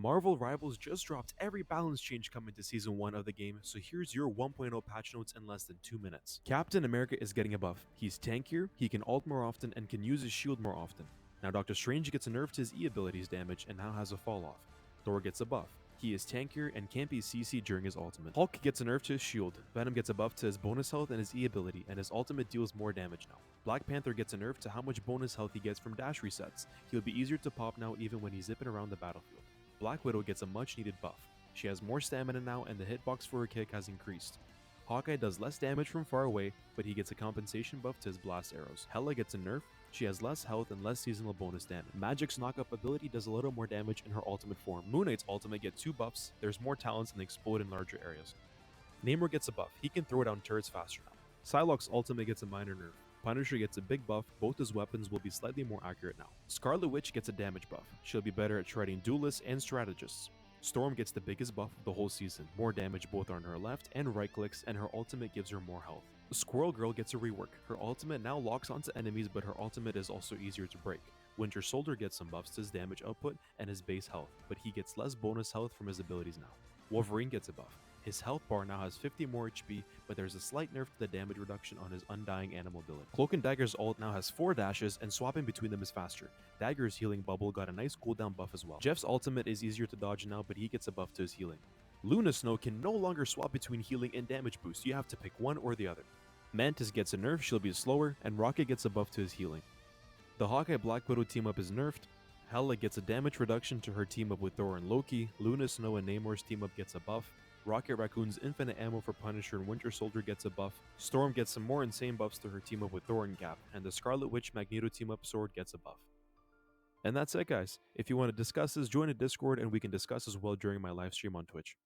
Marvel Rivals just dropped every balance change coming to Season 1 of the game, so here's your 1.0 patch notes in less than 2 minutes. Captain America is getting a buff. He's tankier, he can ult more often, and can use his shield more often. Now Doctor Strange gets a nerf to his E abilities damage and now has a fall off. Thor gets a buff. He is tankier and can't be CC during his ultimate. Hulk gets a nerf to his shield, Venom gets a buff to his bonus health and his E ability, and his ultimate deals more damage now. Black Panther gets a nerf to how much bonus health he gets from dash resets. He'll be easier to pop now even when he's zipping around the battlefield. Black Widow gets a much needed buff. She has more stamina now and the hitbox for her kick has increased. Hawkeye does less damage from far away, but he gets a compensation buff to his blast arrows. Hela gets a nerf. She has less health and less seasonal bonus damage. Magic's knockup ability does a little more damage in her ultimate form. Moon Knight's ultimate gets 2 buffs, there's more talents and they explode in larger areas. Namor gets a buff, he can throw down turrets faster now. Psylocke's ultimate gets a minor nerf. Punisher gets a big buff, both his weapons will be slightly more accurate now. Scarlet Witch gets a damage buff, she'll be better at shredding duelists and strategists. Storm gets the biggest buff of the whole season, more damage both on her left and right clicks, and her ultimate gives her more health. Squirrel Girl gets a rework, her ultimate now locks onto enemies but her ultimate is also easier to break. Winter Soldier gets some buffs to his damage output and his base health, but he gets less bonus health from his abilities now. Wolverine gets a buff. His health bar now has 50 more HP, but there's a slight nerf to the damage reduction on his Undying Animal ability. Cloak and Dagger's ult now has 4 dashes, and swapping between them is faster. Dagger's healing bubble got a nice cooldown buff as well. Jeff's ultimate is easier to dodge now, but he gets a buff to his healing. Luna Snow can no longer swap between healing and damage boost, you have to pick one or the other. Mantis gets a nerf, she'll be slower, and Rocket gets a buff to his healing. The Hawkeye Black Widow team up is nerfed. Hela gets a damage reduction to her team up with Thor and Loki. Luna Snow and Namor's team up gets a buff. Rocket Raccoon's infinite ammo for Punisher and Winter Soldier gets a buff. Storm gets some more insane buffs to her team up with Thor and Cap, and the Scarlet Witch Magneto team up sword gets a buff. And that's it guys. If you want to discuss this, join a Discord and we can discuss as well during my live stream on Twitch.